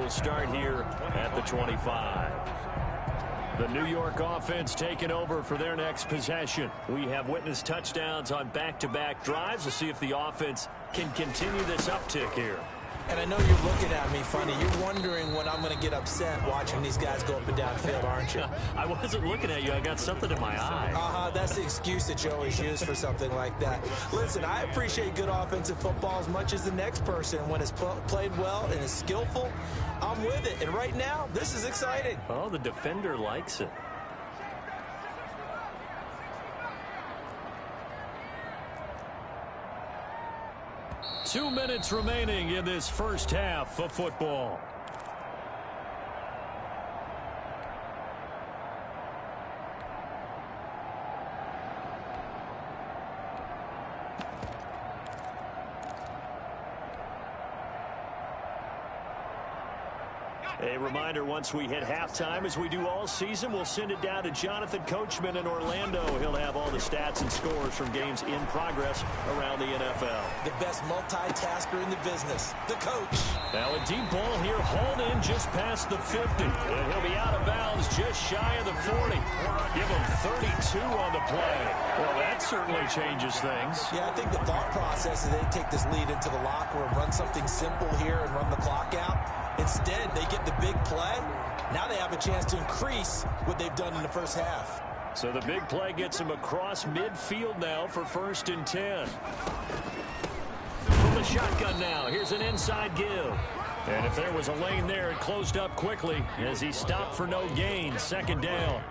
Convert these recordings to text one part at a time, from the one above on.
will start here at the 25. The New York offense taking over for their next possession. We have witnessed touchdowns on back-to-back drives. We'll see if the offense can continue this uptick here. And I know you're looking at me funny. You're wondering when I'm going to get upset watching these guys go up and down field, aren't you? I wasn't looking at you. I got something in my eye. That's the excuse that you always use for something like that. Listen, I appreciate good offensive football as much as the next person. When it's played well and is skillful, I'm with it. And right now, this is exciting. Oh, the defender likes it. Two minutes remaining in this first half of football. A reminder, once we hit halftime, as we do all season, we'll send it down to Jonathan Coachman in Orlando. He'll have all the stats and scores from games in progress around the NFL. The best multitasker in the business, the coach. Now a deep ball here, hauled in just past the 50. And he'll be out of bounds just shy of the 40. Give him 32 on the play. Well, that certainly changes things. Yeah, I think the thought process is they take this lead into the locker room, run something simple here and run the clock out. Instead, they get the big play. Now they have a chance to increase what they've done in the first half. So the big play gets him across midfield now for 1st and 10. From the shotgun now, here's an inside give. And if there was a lane there, it closed up quickly as he stopped for no gain. 2nd down.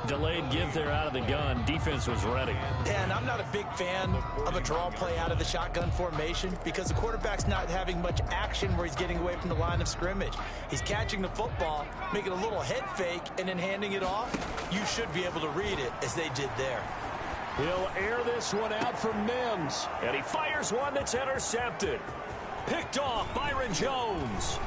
Delayed give there out of the gun. Defense was ready. And I'm not a big fan of a draw play out of the shotgun formation because the quarterback's not having much action where he's getting away from the line of scrimmage. He's catching the football, making a little head fake, and then handing it off. You should be able to read it as they did there. He'll air this one out for Mims. And he fires one that's intercepted. Picked off Byron Jones.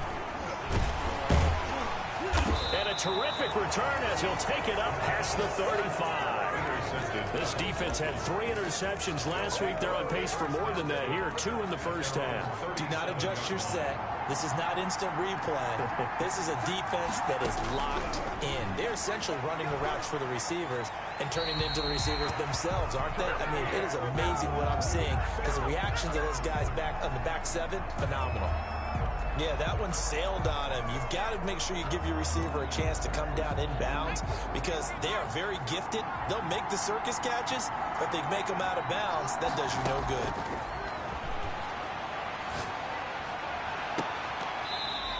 And a terrific return as he'll take it up past the 35. This defense had 3 interceptions last week. They're on pace for more than that here. 2 in the first half. Do not adjust your set. This is not instant replay. This is a defense that is locked in. They're essentially running the routes for the receivers and turning into the receivers themselves, aren't they? I mean, it is amazing what I'm seeing because the reactions of those guys back on the back 7, phenomenal. Yeah, that one sailed on him. You've got to make sure you give your receiver a chance to come down inbounds because they are very gifted. They'll make the circus catches, but they make them out of bounds. That does you no good.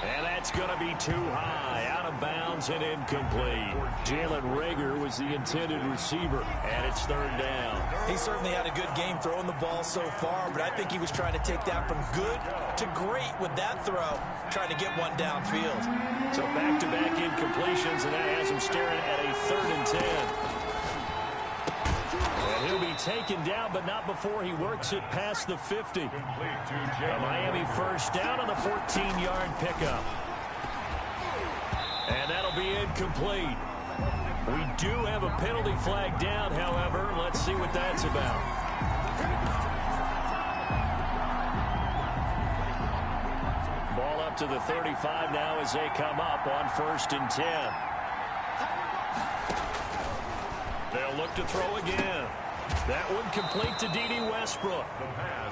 And that's going to be too high. Out of bounds and incomplete. Jalen Reagor was the intended receiver, and it's 3rd down. He certainly had a good game throwing the ball so far, but I think he was trying to take that from good to great with that throw, trying to get one downfield. So back-to-back incompletions, and that has him staring at a 3rd and 10. And he'll be taken down, but not before he works it past the 50. A Miami 1st down on the 14-yard pickup. And that'll be incomplete. We do have a penalty flag down, however. Let's see what that's about. Ball up to the 35 now as they come up on 1st and 10. They'll look to throw again. That one complete to D.D. Westbrook.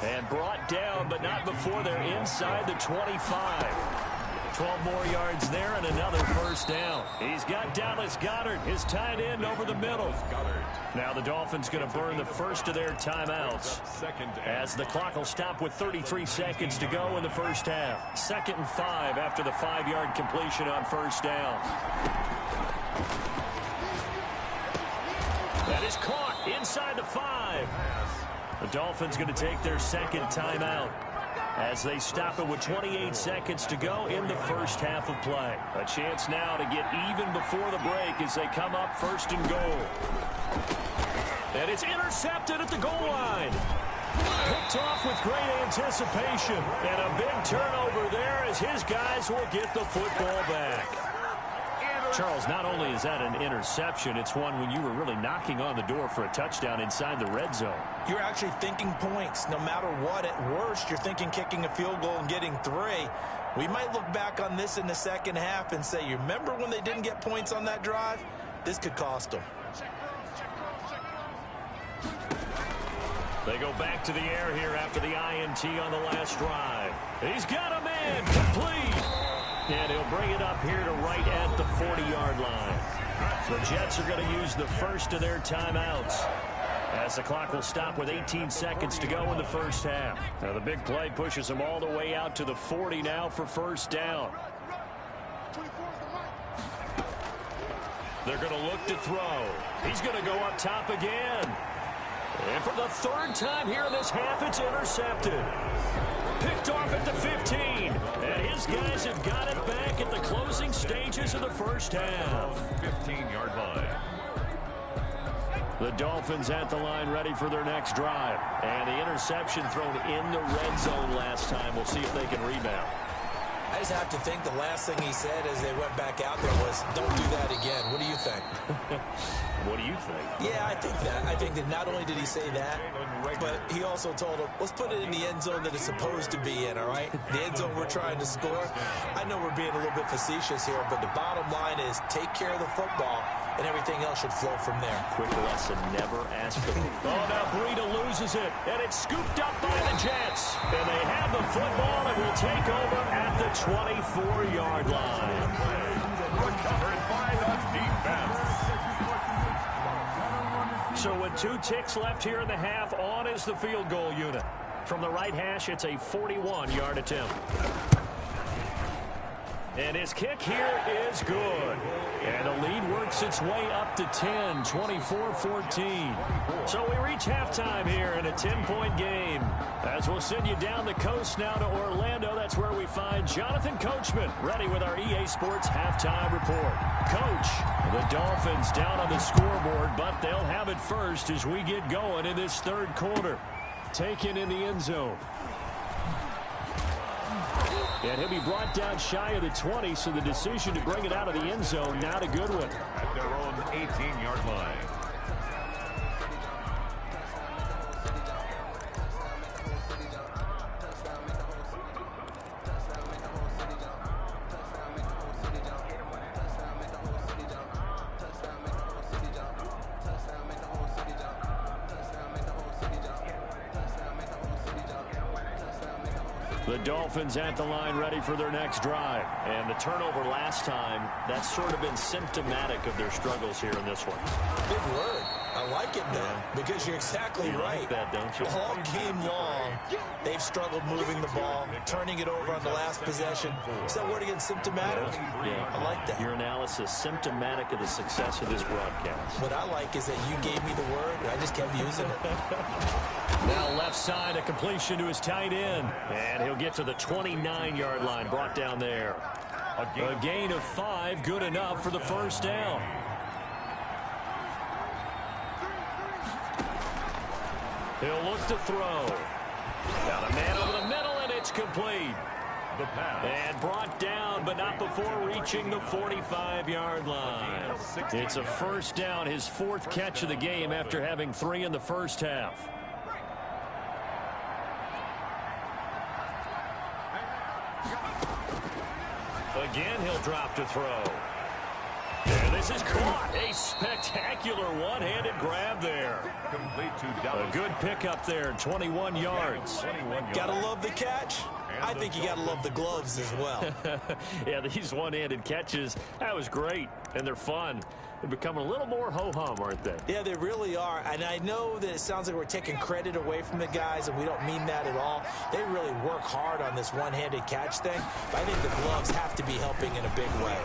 And brought down, but not before they're inside the 25. 12 more yards there and another 1st down. He's got Dallas Goedert, his tight end, over the middle. Now the Dolphins going to burn the first of their timeouts as the clock will stop with 33 seconds to go in the first half. 2nd and 5 after the 5-yard completion on 1st down. That is caught inside the 5. The Dolphins going to take their 2nd timeout as they stop it with 28 seconds to go in the first half of play. A chance now to get even before the break as they come up 1st and goal. And it's intercepted at the goal line. Picked off with great anticipation. And a big turnover there as his guys will get the football back. Charles, not only is that an interception, it's one when you were really knocking on the door for a touchdown inside the red zone. You're actually thinking points no matter what. At worst, you're thinking kicking a field goal and getting 3. We might look back on this in the second half and say, you remember when they didn't get points on that drive? This could cost them. They go back to the air here after the INT on the last drive. He's got a man complete. And he'll bring it up here to right at the 40-yard line. The Jets are going to use the first of their timeouts, as the clock will stop with 18 seconds to go in the first half. Now the big play pushes them all the way out to the 40 now for first down. They're going to look to throw. He's going to go up top again. And for the third time here in this half, it's intercepted. Picked off at the 15. And his guys have got it back at the closing stages of the first half. 15-yard line. The Dolphins at the line ready for their next drive. And the interception thrown in the red zone last time. We'll see if they can rebound. I just have to think the last thing he said as they went back out there was, don't do that again. What do you think? What do you think? Yeah, I think that. I think that not only did he say that, but he also told him, let's put it in the end zone that it's supposed to be in, all right? The end zone we're trying to score. I know we're being a little bit facetious here, but the bottom line is take care of the football, and everything else should flow from there. Quick lesson, never ask for it. Oh, now Breida loses it, and it's scooped up by the Jets. And they have the football and will take over at the 24-yard line. Recovered by the defense. So with 2 ticks left here in the half, on is the field goal unit. From the right hash, it's a 41-yard attempt. And his kick here is good. And the lead works its way up to 10, 24-14. So we reach halftime here in a 10-point game. As we'll send you down the coast now to Orlando, that's where we find Jonathan Coachman, ready with our EA Sports halftime report. Coach, the Dolphins down on the scoreboard, but they'll have it first as we get going in this third quarter. Taken in the end zone. And he'll be brought down shy of the 20, so the decision to bring it out of the end zone, not a good one. At their own 18-yard line. The Dolphins at the line ready for their next drive. And the turnover last time, that's sort of been symptomatic of their struggles here in this one. Big word. I like it, though, because you're exactly right. Like that, don't you? All game long, they've struggled moving the ball, turning it over on the last possession. Is that word again, symptomatic? Yeah. I like that. Your analysis, symptomatic of the success of this broadcast. What I like is that you gave me the word, and I just kept using it. Now left side, a completion to his tight end. And he'll get to the 29-yard line, brought down there. A gain of 5, good enough for the first down. He'll look to throw. Got a man over the middle, and it's complete. The pass. And brought down, but not before reaching the 45-yard line. It's a first down, his 4th catch of the game after having 3 in the first half. Again, he'll drop to throw. And this is caught. A spectacular one-handed grab there. Complete to Dallas. A good pickup there, 21 yards. Gotta love the catch. I think you gotta love the gloves as well. Yeah, these one-handed catches, that was great, and they're fun. They're becoming a little more ho-hum, aren't they? Yeah, they really are. And I know that it sounds like we're taking credit away from the guys, and we don't mean that at all. They really work hard on this one-handed catch thing, but I think the gloves have to be helping in a big way.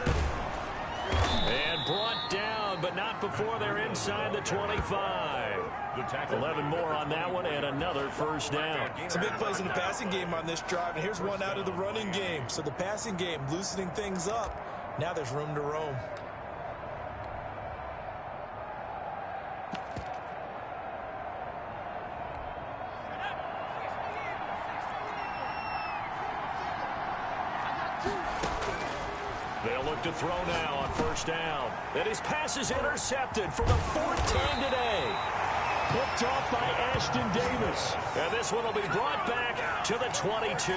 And brought down, but not before they're inside the 25. 11 more on that one, and another first down. Some big plays in the passing game on this drive, and here's one out of the running game. So the passing game loosening things up. Now there's room to roam. They'll look to throw now on first down. And his pass is intercepted for the 4th time today. Picked off by Ashton Davis. And this one will be brought back to the 22.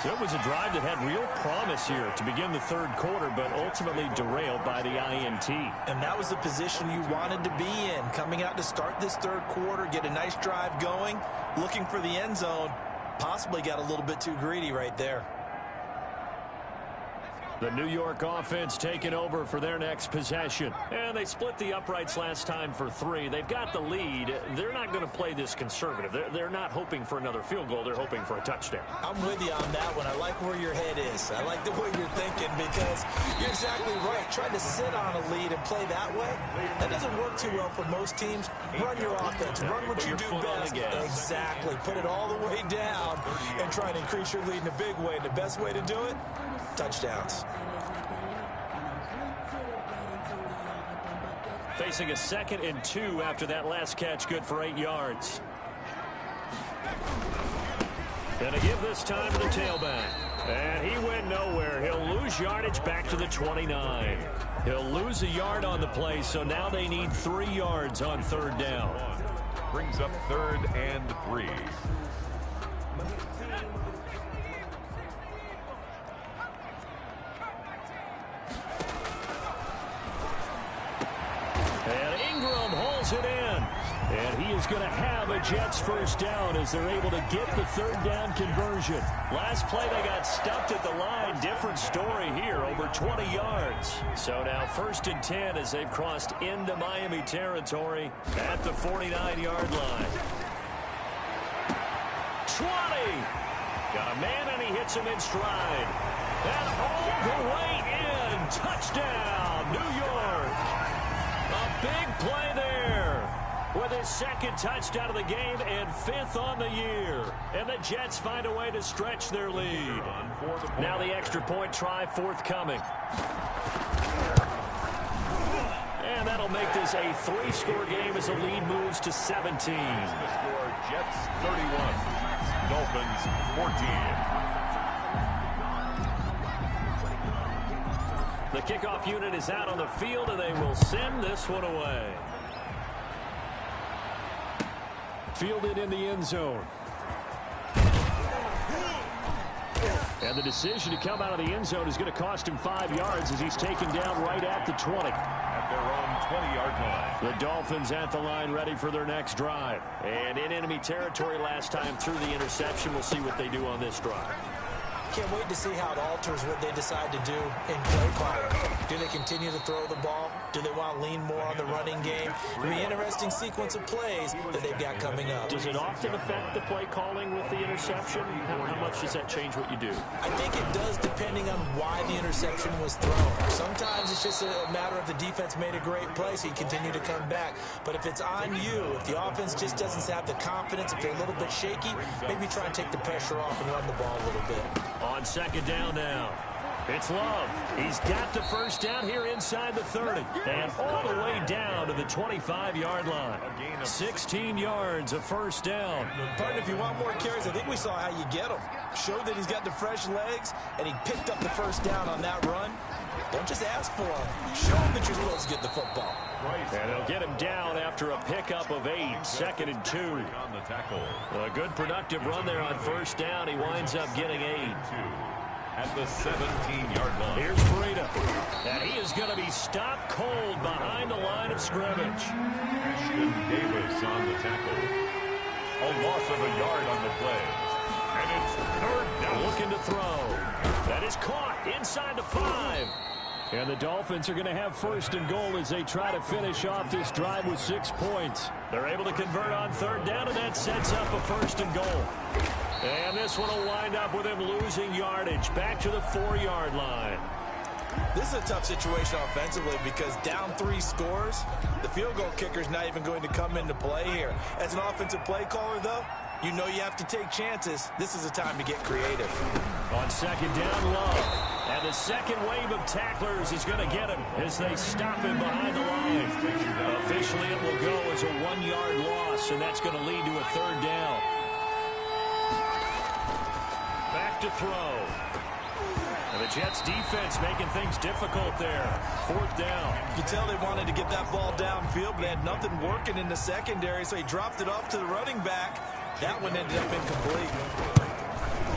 So it was a drive that had real promise here to begin the third quarter, but ultimately derailed by the INT. And that was the position you wanted to be in, coming out to start this third quarter, get a nice drive going, looking for the end zone. Possibly got a little bit too greedy right there. The New York offense taking over for their next possession. And they split the uprights last time for 3. They've got the lead. They're not going to play this conservative. They're not hoping for another field goal. They're hoping for a touchdown. I'm with you on that one. I like where your head is. I like the way you're thinking because you're exactly right. Trying to sit on a lead and play that way, that doesn't work too well for most teams. Run your offense. Run what you do best. Exactly. Put it all the way down and try and increase your lead in a big way. And the best way to do it, touchdowns. Facing a 2nd and 2 after that last catch, good for 8 yards. Gonna give this time to the tailback. And he went nowhere. He'll lose yardage back to the 29. He'll lose a yard on the play, so now they need 3 yards on third down. Brings up 3rd and 3. And Ingram hauls it in. And he is going to have a Jets first down as they're able to get the third down conversion. Last play they got stuffed at the line. Different story here, over 20 yards. So now 1st and 10 as they've crossed into Miami territory at the 49-yard line. 20. Got a man and he hits him in stride. And all the way in. Touchdown, New York. A big play there with his 2nd touchdown of the game and 5th on the year. And the Jets find a way to stretch their lead. Now the extra point try forthcoming. And that'll make this a 3-score game as the lead moves to 17. The score, Jets 31, Dolphins 14. The kickoff unit is out on the field, and they will send this one away. Fielded in the end zone. And the decision to come out of the end zone is going to cost him 5 yards as he's taken down right at the 20. At their own 20-yard line. The Dolphins at the line ready for their next drive. And in enemy territory last time through the interception. We'll see what they do on this drive. Can't wait to see how it alters what they decide to do in play calling. Do they continue to throw the ball? Do they want to lean more on the running game? It'll be an interesting sequence of plays that they've got coming up. Does it often affect the play calling with the interception? How much does that change what you do? I think it does depending on why the interception was thrown. Sometimes it's just a matter of the defense made a great play, so you continue to come back. But if it's on you, if the offense just doesn't have the confidence, if they're a little bit shaky, maybe try and take the pressure off and run the ball a little bit. On 2nd down now. It's Love. He's got the first down here inside the 30. And all the way down to the 25-yard line. 16 yards of first down. Partner, if you want more carries, I think we saw how you get them. Showed that he's got the fresh legs, and he picked up the first down on that run. Don't just ask for him. Show him that you're supposed to get the football. And they'll get him down after a pickup of 8. 2nd and 2. On the tackle. A good productive run there on first down. He winds up getting 8. At the 17-yard line. Here's Breida. And he is going to be stopped cold behind the line of scrimmage. Ashton Davis on the tackle. A loss of a yard on the play. And it's 3rd down. Looking to throw. That is caught inside the 5. And the Dolphins are going to have 1st and goal as they try to finish off this drive with 6 points. They're able to convert on 3rd down, and that sets up a 1st and goal. And this one will wind up with him losing yardage back to the 4-yard line. This is a tough situation offensively because down 3 scores, the field goal kicker's not even going to come into play here. As an offensive play caller, though, you know you have to take chances. This is a time to get creative. On 2nd down, Love. And the second wave of tacklers is going to get him as they stop him behind the line. Officially, it will go as a 1-yard loss, and that's going to lead to a 3rd down. Back to throw. And the Jets defense making things difficult there. 4th down. You can tell they wanted to get that ball downfield, but they had nothing working in the secondary, so he dropped it off to the running back. That one ended up incomplete.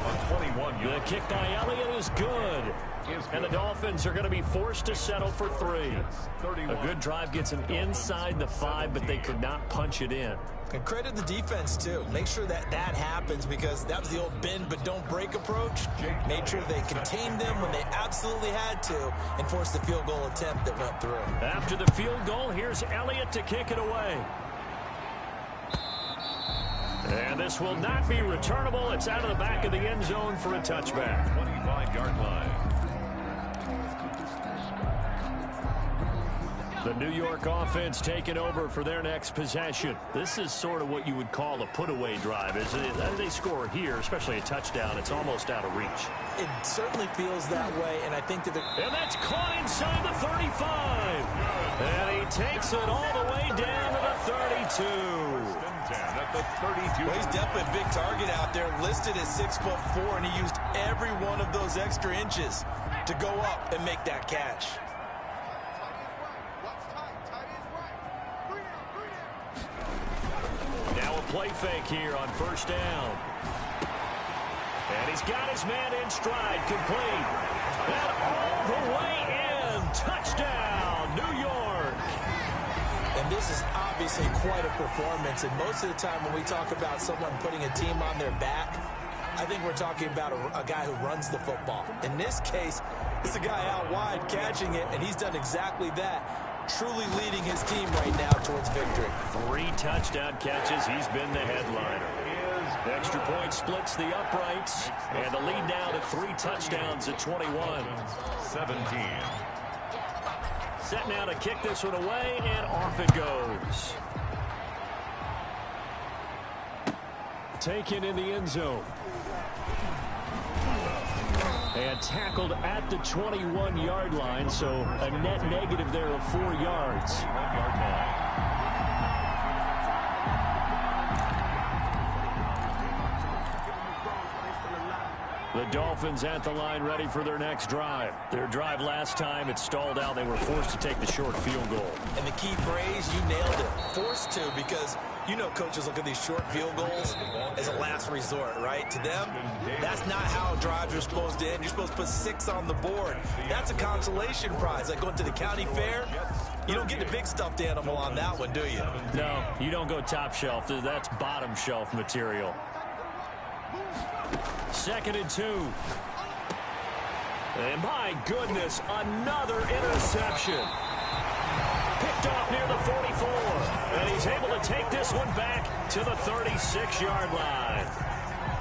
On 21 The kick by Elliott is good. And the Dolphins are going to be forced to settle for 3. A good drive gets them inside the 5, but they could not punch it in. And credit the defense, too. Make sure that happens, because that was the old bend but don't break approach. Made sure they contained them when they absolutely had to and forced the field goal attempt that went through. After the field goal, here's Elliott to kick it away. And this will not be returnable. It's out of the back of the end zone for a touchback. 25-yard line. The New York offense taking over for their next possession. This is sort of what you would call a put-away drive, isn't it? They score here, especially a touchdown. It's almost out of reach. It certainly feels that way, and I think that and that's caught inside the 35. And he takes it all the way down to the 32. At the 32. Well, he's definitely a big target out there, listed as 6'4", and he used every one of those extra inches to go up and make that catch. Now a play fake here on first down. And he's got his man in stride, complete. And all the way in. Touchdown, New York. And this is obviously quite a performance. And most of the time when we talk about someone putting a team on their back, I think we're talking about a guy who runs the football. In this case, it's a guy out wide catching it, and he's done exactly that. Truly leading his team right now towards victory. 3 touchdown catches. He's been the headliner. Extra point splits the uprights. And the lead now to 3 touchdowns at 21. 17. Set now to kick this one away, and off it goes. Taken in the end zone. And tackled at the 21-yard line, so a net negative there of 4 yards. 1-yard line. The Dolphins at the line, ready for their next drive. Their drive last time, it stalled out. They were forced to take the short field goal. And the key phrase, you nailed it. Forced to, because you know coaches look at these short field goals as a last resort, right? To them, that's not how drives are supposed to end. You're supposed to put 6 on the board. That's a consolation prize. Like going to the county fair, you don't get the big stuffed animal on that one, do you? No, you don't go top shelf. That's bottom shelf material. 2nd and 2. And my goodness, another interception. Picked off near the 44. And he's able to take this one back to the 36-yard line.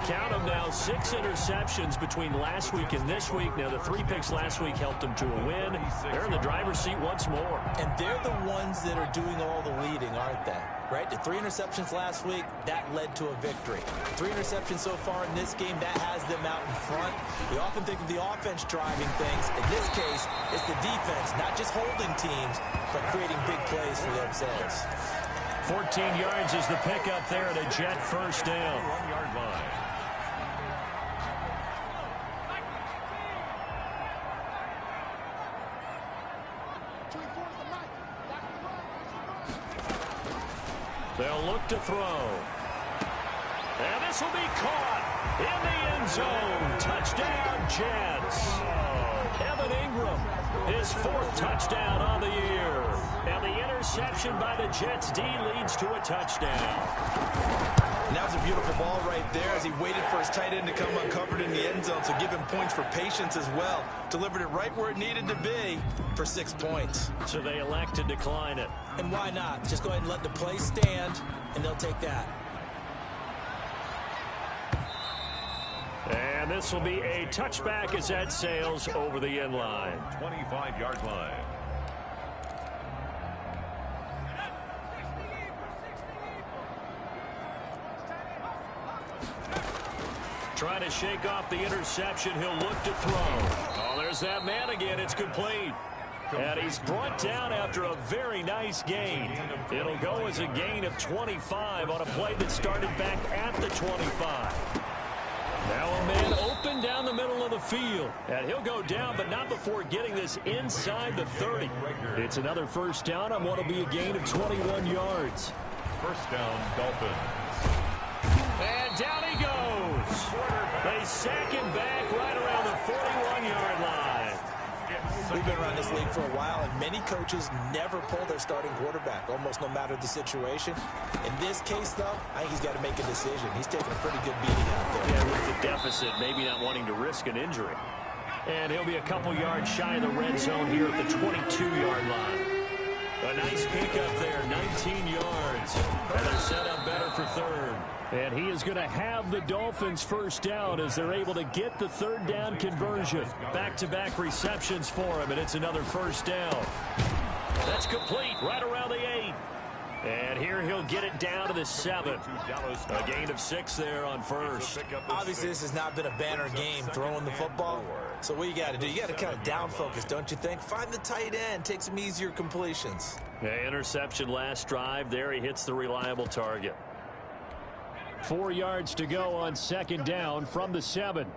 Count them now, 6 interceptions between last week and this week. Now, the 3 picks last week helped them to a win. They're in the driver's seat once more. And they're the ones that are doing all the leading, aren't they? Right? The 3 interceptions last week, that led to a victory. 3 interceptions so far in this game, that has them out in front. We often think of the offense driving things. In this case, it's the defense, not just holding teams, but creating big plays for themselves. 14 yards is the pickup there at a Jet first down. 1-yard line. They'll look to throw. And this will be caught in the end zone. Touchdown, Jets. Evan Ingram, his 4th touchdown on the year. And the interception by the Jets D leads to a touchdown. And that was a beautiful ball right there as he waited for his tight end to come uncovered in the end zone, so give him points for patience as well. Delivered it right where it needed to be for 6 points. So they elect to decline it. And why not? Just go ahead and let the play stand, and they'll take that. And this will be a touchback as that sails over the end line. 25-yard line. Trying to shake off the interception. He'll look to throw. Oh, there's that man again. It's complete. And he's brought down after a very nice gain. It'll go as a gain of 25 on a play that started back at the 25. Now a man open down the middle of the field. And he'll go down, but not before getting this inside the 30. It's another first down on what will be a gain of 21 yards. First down, Dolphins. And down he goes. They sack him back We've been around this league for a while, and many coaches never pull their starting quarterback, almost no matter the situation. In this case, though, I think he's got to make a decision. He's taking a pretty good beating out there. Yeah, with the deficit, maybe not wanting to risk an injury. And he'll be a couple yards shy of the red zone here at the 22-yard line. A nice pickup there, 19 yards. And they're set up better for third. And he is going to have the Dolphins first down as they're able to get the third down conversion. Back-to-back receptions for him, and it's another first down. That's complete right around the 8. And here he'll get it down to the 7. A gain of 6 there on first. Obviously, this has not been a banner game throwing the football. So what you got to do, you got to kind of down focus, don't you think? Find the tight end, take some easier completions. Yeah, interception last drive. There he hits the reliable target. 4 yards to go on second down from the 7.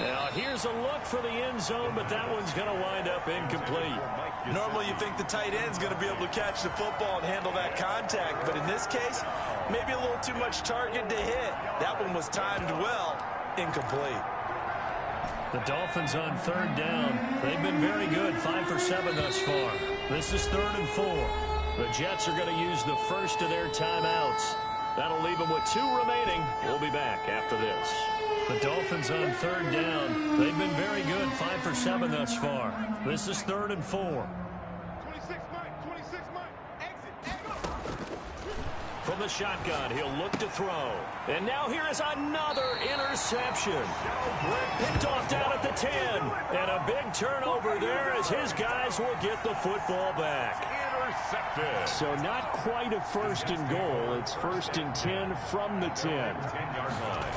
Now here's a look for the end zone, but that one's going to wind up incomplete. Normally you think the tight end's going to be able to catch the football and handle that contact, but in this case, maybe a little too much target to hit. That one was timed well, incomplete. The Dolphins on third down. They've been very good, 5 for 7 thus far. This is 3rd and 4. The Jets are going to use the first of their timeouts. That'll leave them with 2 remaining. We'll be back after this. The Dolphins on third down. They've been very good, 5 for 7 thus far. This is 3rd and 4. From the shotgun, he'll look to throw. And now here is another interception. Picked off down at the 10. And a big turnover there as his guys will get the football back. Intercepted. So not quite a 1st and goal. It's 1st and 10 from the 10. 10-yard line.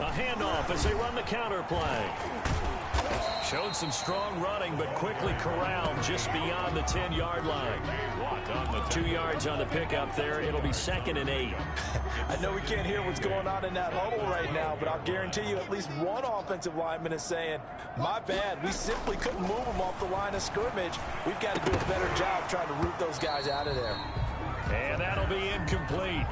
A handoff as they run the counter play. Showed some strong running, but quickly corralled just beyond the 10-yard line. 2 yards on the pickup there. It'll be 2nd and 8. I know we can't hear what's going on in that huddle right now, but I'll guarantee you at least one offensive lineman is saying, my bad, we simply couldn't move them off the line of scrimmage. We've got to do a better job trying to root those guys out of there. And that'll be incomplete.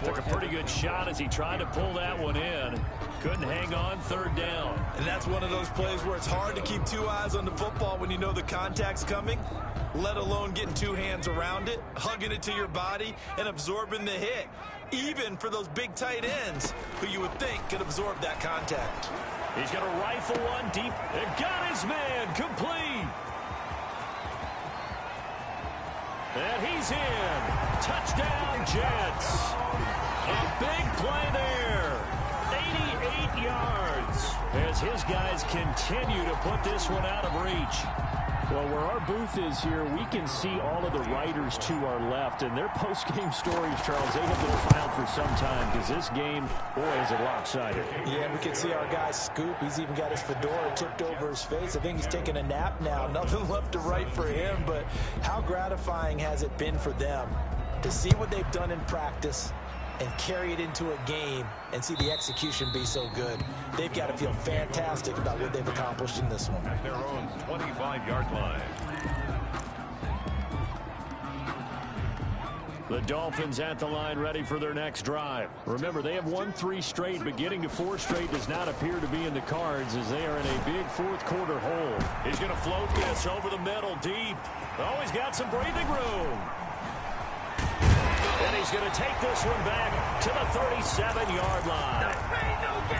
Took a pretty good shot as he tried to pull that one in. Couldn't hang on, 3rd down. And that's one of those plays where it's hard to keep 2 eyes on the football when you know the contact's coming, let alone getting 2 hands around it, hugging it to your body, and absorbing the hit, even for those big tight ends who you would think could absorb that contact. He's going to rifle one deep and got his man complete. And he's in. Touchdown, Jets. A big play there. 88 yards as his guys continue to put this one out of reach. Well, where our booth is here, we can see all of the writers to our left, and their post-game stories, Charles, they have been filed for some time because this game, boy, is it lopsided. Yeah, we can see our guy Scoop. He's even got his fedora tipped over his face. I think he's taking a nap now. Nothing left to write for him, but how gratifying has it been for them to see what they've done in practice and carry it into a game and see the execution be so good. They've got to feel fantastic about what they've accomplished in this one. At their own 25-yard line. The Dolphins at the line ready for their next drive. Remember, they have won 3 straight, but getting to 4 straight does not appear to be in the cards as they are in a big 4th quarter hole. He's going to float this over the middle deep. Oh, he's got some breathing room. And he's going to take this one back to the 37-yard line.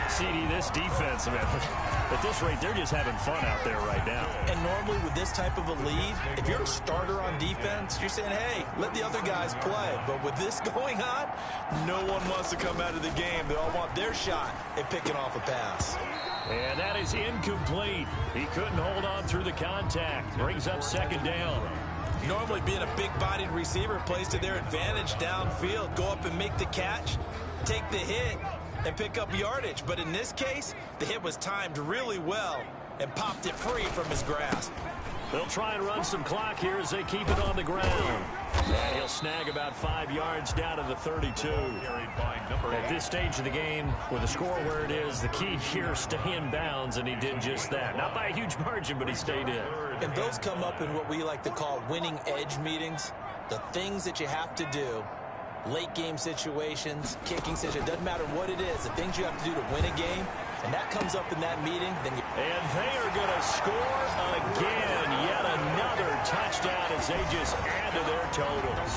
CD, this defense, man, at this rate, they're just having fun out there right now. And normally with this type of a lead, if you're a starter on defense, you're saying, hey, let the other guys play. But with this going on, no one wants to come out of the game. They all want their shot at picking off a pass. And that is incomplete. He couldn't hold on through the contact. Brings up 2nd down. Normally being a big-bodied receiver plays to their advantage downfield. Go up and make the catch, take the hit, and pick up yardage. But in this case, the hit was timed really well and popped it free from his grasp. They'll try and run some clock here as they keep it on the ground. And he'll snag about 5 yards down to the 32. At this stage of the game, with the score where it is, the key here, stay in bounds, and he did just that. Not by a huge margin, but he stayed in. And those come up in what we like to call winning edge meetings. The things that you have to do late game situations, kicking situations, doesn't matter what it is, the things you have to do to win a game, and that comes up in that meeting, then you... And they are going to score again. Yet another touchdown as they just add to their totals.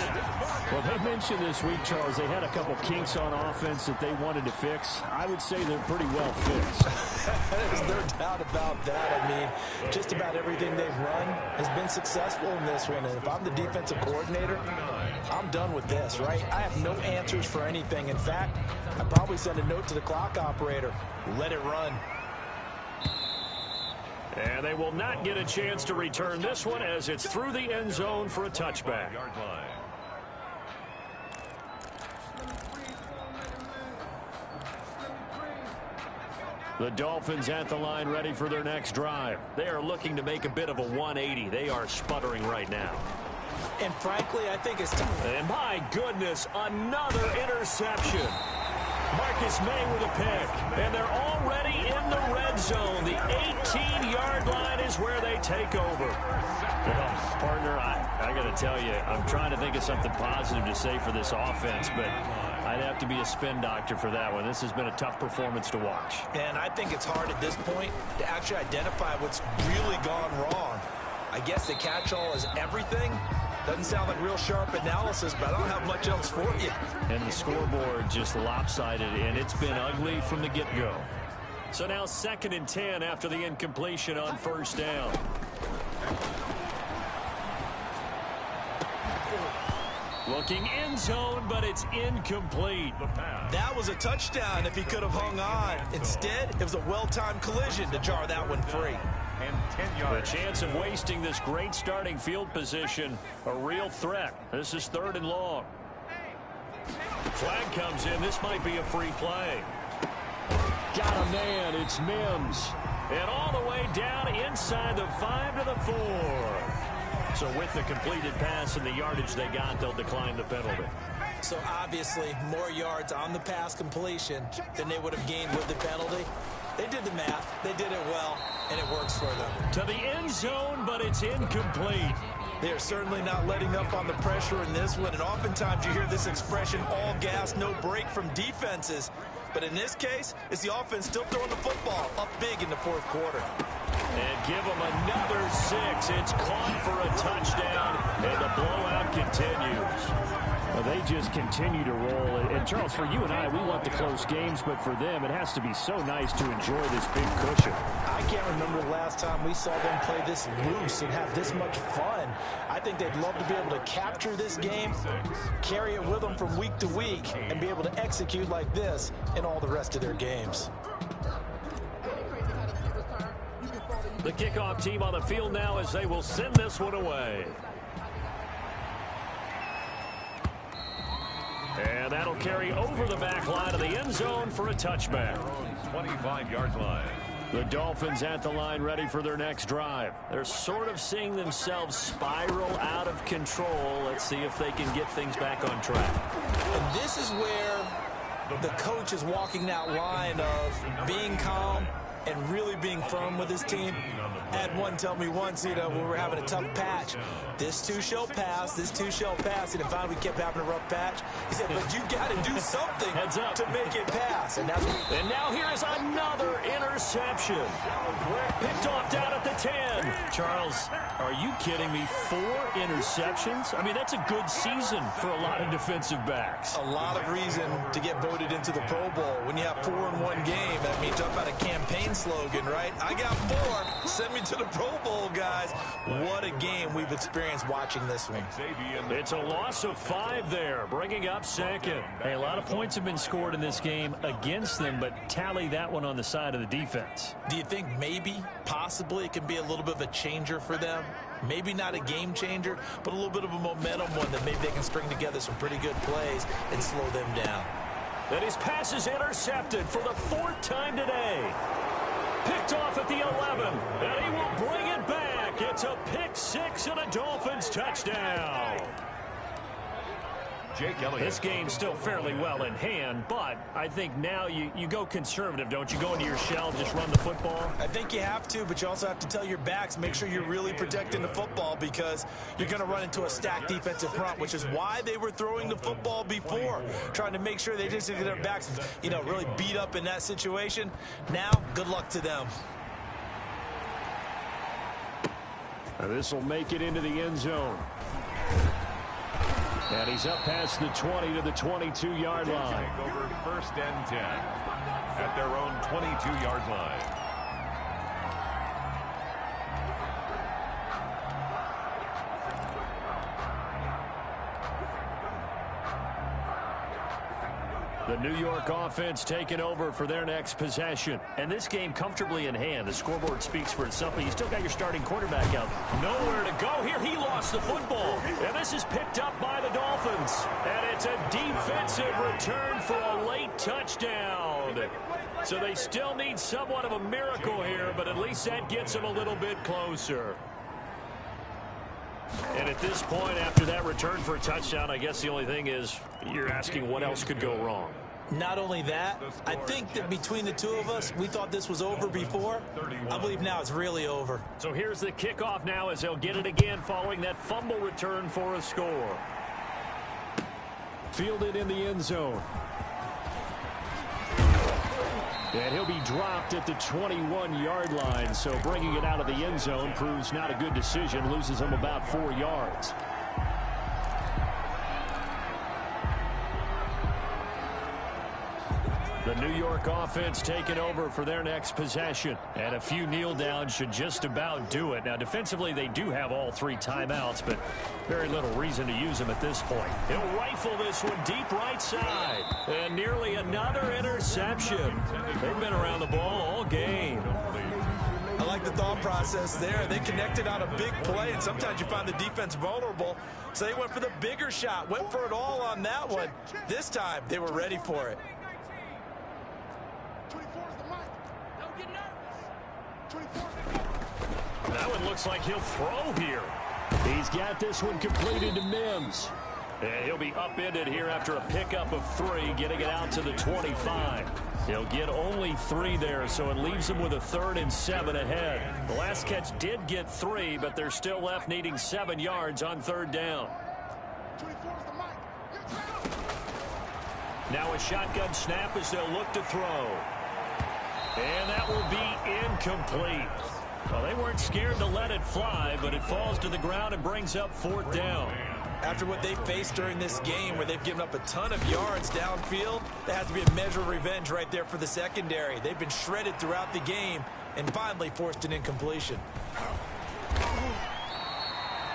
Well, they mentioned this week, Charles, they had a couple kinks on offense that they wanted to fix. I would say they're pretty well fixed. There's no doubt about that. I mean, just about everything they've run has been successful in this one. And if I'm the defensive coordinator, I'm done with this, right? I have no answers for anything. In fact, I'd probably send a note to the clock operator. Let it run. And they will not get a chance to return this one as it's through the end zone for a touchback. The Dolphins at the line ready for their next drive. They are looking to make a bit of a 180. They are sputtering right now. And frankly, I think it's time. And my goodness, another interception. Marcus May with a pick. And they're already in the red zone. The 18-yard line is where they take over. Well, partner, I got to tell you, I'm trying to think of something positive to say for this offense, but I'd have to be a spin doctor for that one. This has been a tough performance to watch. And I think it's hard at this point to actually identify what's really gone wrong. I guess the catch-all is everything. Doesn't sound like real sharp analysis, but I don't have much else for you. And the scoreboard just lopsided, and it's been ugly from the get-go. So now 2nd and 10 after the incompletion on first down. Looking end zone, but it's incomplete. That was a touchdown if he could have hung on. Instead, it was a well-timed collision to jar that one free. The chance of wasting this great starting field position, a real threat. This is 3rd and long. Flag comes in. This might be a free play. Got a man. It's Mims. And all the way down inside the 5 to the 4. So with the completed pass and the yardage they got, they'll decline the penalty. So obviously, more yards on the pass completion than they would have gained with the penalty. They did the math. They did it well, and it works for them. To the end zone, but it's incomplete. They are certainly not letting up on the pressure in this one, and oftentimes you hear this expression, all gas, no break from defenses. But in this case, it's the offense still throwing the football up big in the 4th quarter. And give them another 6. It's caught for a touchdown, and the blowout continues. Well, they just continue to roll. And, Charles, for you and I, we want the close games, but for them, it has to be so nice to enjoy this big cushion. I can't remember the last time we saw them play this loose and have this much fun. I think they'd love to be able to capture this game, carry it with them from week to week, and be able to execute like this in all the rest of their games. The kickoff team on the field now as they will send this one away. And that'll carry over the back line of the end zone for a touchback. 25-yard line. The Dolphins at the line ready for their next drive. They're sort of seeing themselves spiral out of control. Let's see if they can get things back on track. And this is where the coach is walking that line of being calm and really being firm with his team. I had one tell me once, when we were having a tough patch, this too shall pass, this too shall pass. And finally we kept having a rough patch. He said, but you got to do something to make it pass. And now here is another interception. Picked off down at the 10. Charles, are you kidding me? 4 interceptions? I mean, that's a good season for a lot of defensive backs. A lot of reason to get voted into the Pro Bowl. When you have 4 in one game, I mean, talk about a campaign slogan, right? I got 4. Send me to the Pro Bowl, guys. What a game we've experienced watching this one. It's a loss of 5 there, bringing up 2nd. Hey, a lot of points have been scored in this game against them, but tally that one on the side of the defense. Do you think maybe, possibly, it can be a little bit of a changer for them? Maybe not a game changer, but a little bit of a momentum one that maybe they can string together some pretty good plays and slow them down. And his pass is intercepted for the 4th time today. Picked off at the 11, and he will bring it back. It's a pick 6 and a Dolphins touchdown. Jake Elliott. This game's still fairly well in hand, but I think now you go conservative, don't you? Go into your shell, just run the football? I think you have to, but you also have to tell your backs, make sure you're really protecting the football because you're going to run into a stacked defensive front, which is why they were throwing the football before, trying to make sure they just get their backs, really beat up in that situation. Now, good luck to them. This will make it into the end zone. And he's up past the 20 to the 22-yard line. Take over 1st and 10 at their own 22-yard line. The New York offense taking over for their next possession. And this game comfortably in hand. The scoreboard speaks for itself, but you still got your starting quarterback out. Nowhere to go here. He lost the football. And this is picked up by the Dolphins. And it's a defensive return for a late touchdown. So they still need somewhat of a miracle here, but at least that gets them a little bit closer. And at this point, after that return for a touchdown, I guess the only thing is you're asking what else could go wrong. Not only that, I think that between the two of us, we thought this was over before. I believe now it's really over. So here's the kickoff now as they'll get it again following that fumble return for a score. Fielded in the end zone. And he'll be dropped at the 21-yard line, so bringing it out of the end zone proves not a good decision, loses him about 4 yards. The New York offense taking over for their next possession. And a few kneel downs should just about do it. Now, defensively, they do have all 3 timeouts, but very little reason to use them at this point. He'll rifle this one deep right side. And nearly another interception. They've been around the ball all game. I like the thought process there. They connected on a big play, and sometimes you find the defense vulnerable. So they went for the bigger shot, went for it all on that one. This time, they were ready for it. That one looks like he'll throw here. He's got this one completed to Mims. And he'll be upended here after a pickup of 3, getting it out to the 25. He'll get only 3 there, so it leaves him with a 3rd and 7 ahead. The last catch did get 3, but they're still left needing 7 yards on 3rd down. Now a shotgun snap as they'll look to throw. And that will be incomplete. Well, they weren't scared to let it fly, but it falls to the ground and brings up 4th down. After what they faced during this game where they've given up a ton of yards downfield, there has to be a measure of revenge right there for the secondary. They've been shredded throughout the game and finally forced an incompletion.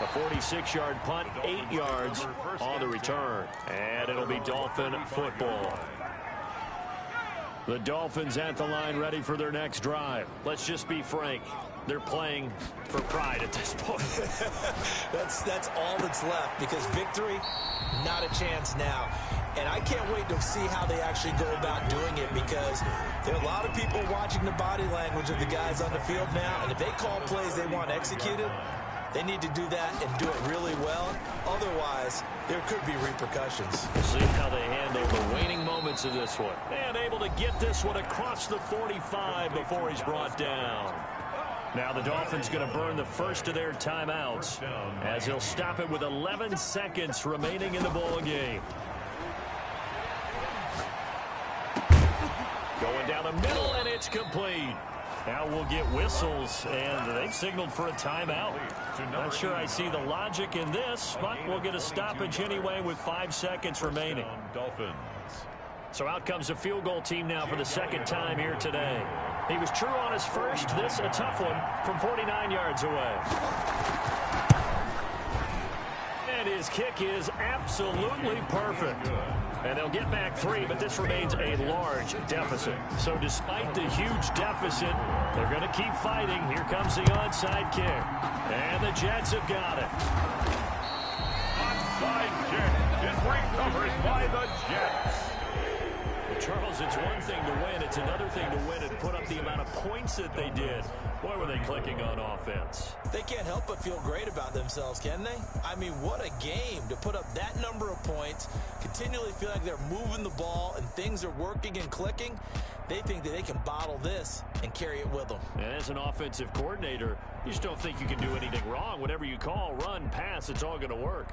A 46-yard punt, 8 yards on the return. And it'll be Dolphin football. The Dolphins at the line ready for their next drive. Let's just be frank. They're playing for pride at this point. That's all that's left because victory, not a chance now. And I can't wait to see how they actually go about doing it because there are a lot of people watching the body language of the guys on the field now. And if they call plays they want executed, they need to do that and do it really well. Otherwise, there could be repercussions. We'll see how they handle the waning moments of this one. And able to get this one across the 45 before he's brought down. Now the Dolphins going to burn the first of their timeouts as he'll stop it with 11 seconds remaining in the ball game. Going down the middle, and it's complete. Now we'll get whistles, and they've signaled for a timeout. Not sure I see the logic in this, but we'll get a stoppage anyway with 5 seconds remaining. Dolphins. So out comes a field goal team now for the 2nd time here today. He was true on his first. This a tough one from 49 yards away. And his kick is absolutely perfect. And they'll get back 3, but this remains a large deficit. So despite the huge deficit, they're going to keep fighting. Here comes the onside kick. And the Jets have got it. Onside kick is recovered by the Jets. Charles, it's one thing to win. It's another thing to win and put up the amount of points that they did. Boy, were they clicking on offense. They can't help but feel great about themselves, can they? I mean, what a game to put up that number of points, continually feel like they're moving the ball and things are working and clicking. They think that they can bottle this and carry it with them. And as an offensive coordinator, you just don't think you can do anything wrong. Whatever you call, run, pass, it's all going to work.